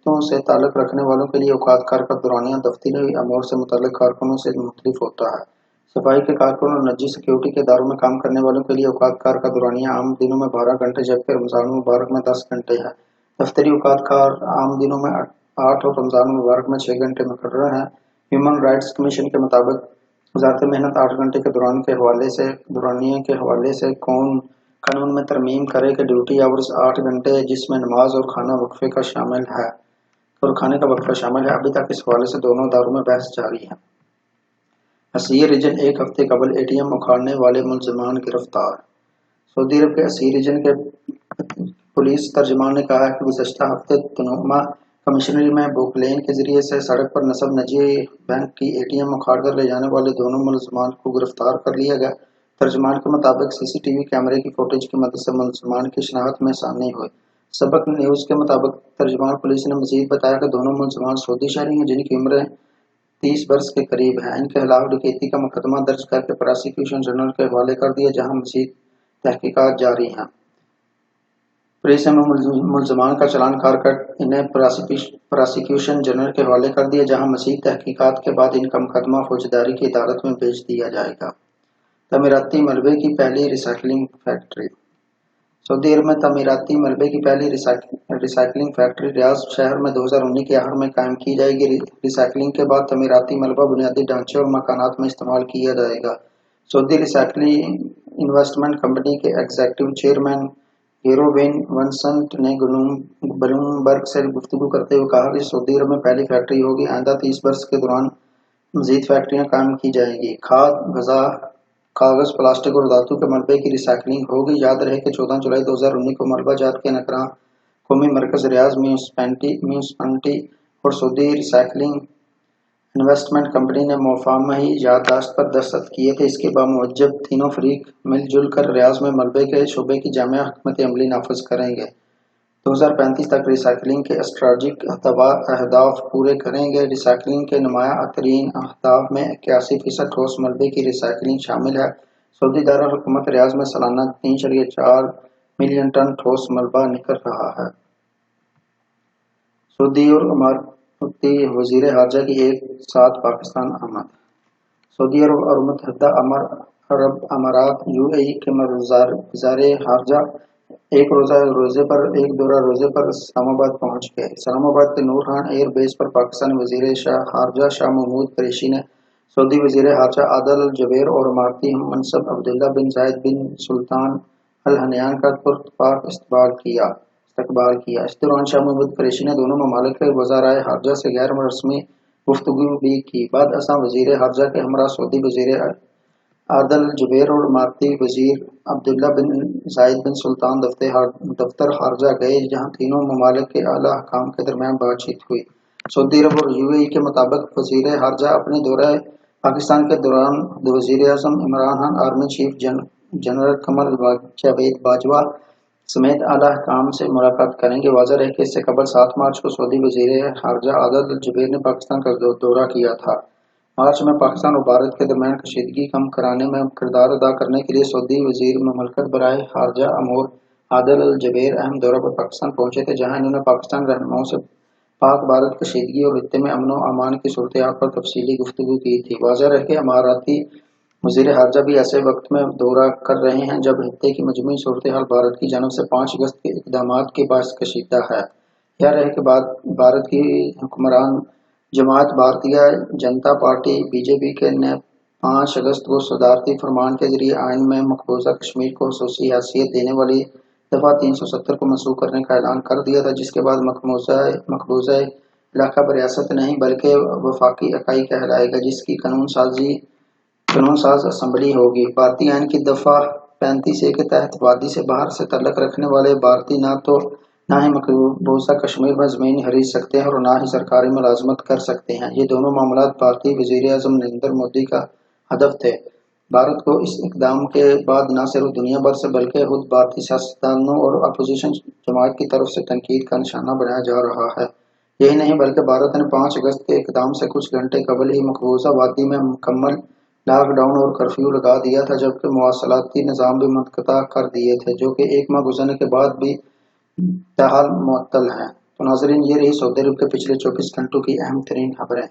شرکتوں سے تعلق رکھنے والوں کے لیے اوقات کار کا دورانیہ دفتری امور سے متعلق کارکنوں سے مختلف ہوتا ہے۔ صفائی کے کارکنوں اور نجی سیکیورٹی کے اداروں میں کام کرنے والوں کے لیے اوقات کار کا دورانیہ عام دنوں میں 12 گھنٹے جبکہ رمضان المبارک میں 10 گھنٹے ہے۔ دفتری اوقات کار عام دنوں میں 8 اور رمضان المبارک میں 6 گھنٹے مقرر ہیں۔ ہیومن رائٹس کمیشن کے مطابق وزارت محنت 8 گھنٹے کے دورانیے کے حوالے سے قانون میں ترمیم کرے کہ ڈیوٹی آورز 8 گھنٹے جس میں نماز اور کھانے کا وقفہ شامل ہے۔ ابھی تک اس حوالے سے دونوں اداروں میں بحث جاری ہے۔ اسیر ریجن ایک ہفتے قبل اے ٹی ایم اکھاڑنے والے ملزمان گرفتار۔ سعودی عرب کے اسیر ریجن کے پولیس ترجمان نے کہا ہے کہ گزشتہ ہفتے تنوما کمشنری میں بک لین کے ذریعے سے سڑک پر نصب نجی بینک کی اے ٹی ایم اکھاڑ کر لے جانے والے دونوں ملزمان کو گرفتار کر لیا گیا۔ ترجمان کے مطابق سی سی ٹی وی کیمرے کی فوٹیج کی مدد سے ملزمان کی شناخت میں آسانی ہوئی۔ سبق نیوز کے مطابق ترجمان پولیس نے مزید بتایا کہ دونوں ملزمان سعودی شہری ہیں جن کی عمریں 30 برس کے قریب ہیں۔ ان کے خلاف ڈکیتی کا مقدمہ درج کر کے پراسیکیوشن جنرل کے حوالے کر دیا جہاں مزید تحقیقات جاری ہیں۔ پولیس نے ملزمان کا چلان کر انہیں پراسیکیوشن جنرل کے حوالے کر دیا جہاں مزید تحقیقات کے بعد ان کا مقدمہ فوجداری کی عدالت میں بھیج دیا جائے گا۔ تعمیراتی ملبے کی پہلی ریسائکلنگ فیکٹری۔ سعودی عرب میں تعمیراتی ملبے کی پہلی ریسائکلنگ فیکٹری ریاض شہر میں 2019 کے آخر میں قائم کی جائے گی۔ ریسائکلنگ کے بعد تعمیراتی ملبہ بنیادی ڈھانچے اور مکانات میں استعمال کیا جائے گا۔ سعودی ریسائکلنگ انویسٹمنٹ کمپنی کے executive chairman gyro when Vincent نے بلومبرگ سے گفتگو کرتے ہوئے کہا کہ سعودی عرب میں پہلی فیکٹری ہوگی۔ آئندہ 30 برس کے دوران مزید فیکٹریاں قائم کی جائیں گی۔ کھاد، غذا، کاغذ، پلاسٹک اور دھاتوں کے ملبے کی ریسائکلنگ ہوگی۔ یاد رہے کہ 14 جولائی 2019 کو ملبہ جات کے نگراں قومی مرکز ریاض میونسپلٹی اور سعودی ریسائکلنگ انویسٹمنٹ کمپنی نے مفاہمی یادداشت پر دستخط کیے تھے۔ اس کے بعد تینوں فریق مل جل کر ریاض میں ملبے کے شعبے کی جامع حکمت عملی نافذ کریں گے۔ 2035 تک ریسائکلنگ کے اسٹریٹجک اہداف پورے کریں گے۔ ریسائکلنگ کے نمایاں ترین اہداف میں 81% ٹھوس ملبے کی ریسائکلنگ شامل ہے۔ سعودی دارالحکومت ریاض میں سالانہ 3.4 ملین ٹن ٹھوس ملبہ نکل رہا ہے۔ سعودی اور اماراتی وزیر خارجہ کی ایک ساتھ پاکستان آمد۔ سعودی عرب اور متحدہ عرب امارات UAE کے وزار خارجہ ایک دورہ روزے پر اسلام آباد پہنچ گئے۔ اسلام آباد کے نور خان ایئر بیس پر پاکستانی وزیر خارجہ شاہ محمود قریشی نے سعودی وزیر خارجہ عادل الجبیر اور اماراتی ہم منصب عبداللہ بن زائد بن سلطان ال نہیان کا پرتپاک استقبال کیا۔ اس دوران شاہ محمود قریشی نے دونوں ممالک کے وزرائے خارجہ سے غیر رسمی گفتگو بھی کی۔ بعد ازاں وزیر خارجہ کے ہمراہ سعودی وزیر عادل الجبیر اور اماراتی وزیر عبداللہ بن زائد بن سلطان دفتر خارجہ گئے جہاں تینوں ممالک کے اعلیٰ حکام کے درمیان بات چیت ہوئی۔ سعودی عرب اور UAE کے مطابق وزیر خارجہ اپنے دورہ پاکستان کے دوران وزیر اعظم Imran Khan, army chief general Qamar Javed Bajwa سمیت اعلیٰ حکام سے ملاقات کریں گے۔ واضح رہے کہ اس سے قبل 7 مارچ کو سعودی وزیر خارجہ عادل الجبیر نے پاکستان کا دورہ کیا تھا۔ مارچ میں پاکستان اور بھارت کے درمیان کشیدگی کم کرانے میں کردار ادا کرنے کے لیے سعودی وزیر مملکت برائے خارجہ امور عادل الجبیر اہم دورہ پر پاکستان پہنچے تھے جہاں انہوں نے پاکستان رہنماؤں سے پاک بھارت کشیدگی اور خطے میں امن و امان کی صورتحال پر تفصیلی گفتگو کی تھی۔ واضح رہے کہ اماراتی وزیر خارجہ بھی ایسے وقت میں دورہ کر رہے ہیں جب خطے کی مجموعی صورتحال بھارت کی جانب سے 5 اگست کے اقدامات کے باعث کشیدہ ہے۔ یاد رہے کہ بھارت کی حکمران جماعت بھارتیہ جنتا پارٹی BJP نے 5 اگست کو صدارتی فرمان کے ذریعے آئین میں مقبوضہ کشمیر کو خصوصی حیثیت دینے والی دفعہ 370 کو منسوخ کرنے کا اعلان کر دیا تھا، جس کے بعد مقبوضہ علاقہ بریاست نہیں بلکہ وفاقی اکائی کہلائے گا جس کی قانون ساز اسمبلی ہوگی۔ بھارتی آئین کی دفعہ 35A کے تحت وادی سے باہر سے تعلق رکھنے والے بھارتی نہ ہی مقبوضہ کشمیر میں زمین خرید سکتے ہیں اور نہ ہی سرکاری ملازمت کر سکتے ہیں۔ یہ دونوں معاملات بھارتی وزیر اعظم نریندر مودی کا ہدف تھے۔ بھارت کو اس اقدام کے بعد نہ صرف دنیا بھر سے بلکہ خود بھارتی سیاستدانوں اور اپوزیشن جماعت کی طرف سے تنقید کا نشانہ بنایا جا رہا ہے۔ یہی نہیں بلکہ بھارت نے 5 اگست کے اقدام سے کچھ گھنٹے قبل ہی مقبوضہ وادی میں مکمل لاک ڈاؤن اور کرفیو لگا دیا تھا جبکہ مواصلاتی نظام بھی منقطع کر دیے تھے جو کہ 1 ماہ گزرنے کے بعد بھی تاحال معطل ہیں۔ تو ناظرین یہ رہی سعودی عرب کے پچھلے 24 گھنٹوں کی اہم ترین خبریں۔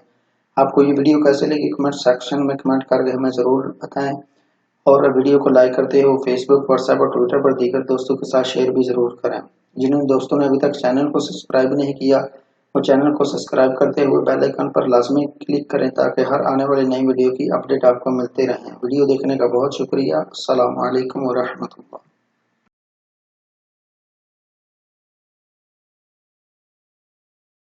آپ کو یہ ویڈیو کیسے لگی کمنٹ سیکشن میں کمنٹ کر کے ہمیں ضرور بتائیں، اور ویڈیو کو لائک کرتے ہو فیس بک، واٹس ایپ اور ٹویٹر پر دیگر دوستوں کے ساتھ شیئر بھی ضرور کریں۔ جن دوستوں نے ابھی تک چینل کو سبسکرائب نہیں کیا وہ چینل کو سبسکرائب کرتے ہوئے بیل آئیکن پر لازمی کلک کریں تاکہ ہر آنے والی نئی ویڈیو کی اپڈیٹ آپ کو ملتے رہیں۔ ویڈیو دیکھنے کا بہت شکریہ۔ السلام علیکم ورحمۃ اللہ۔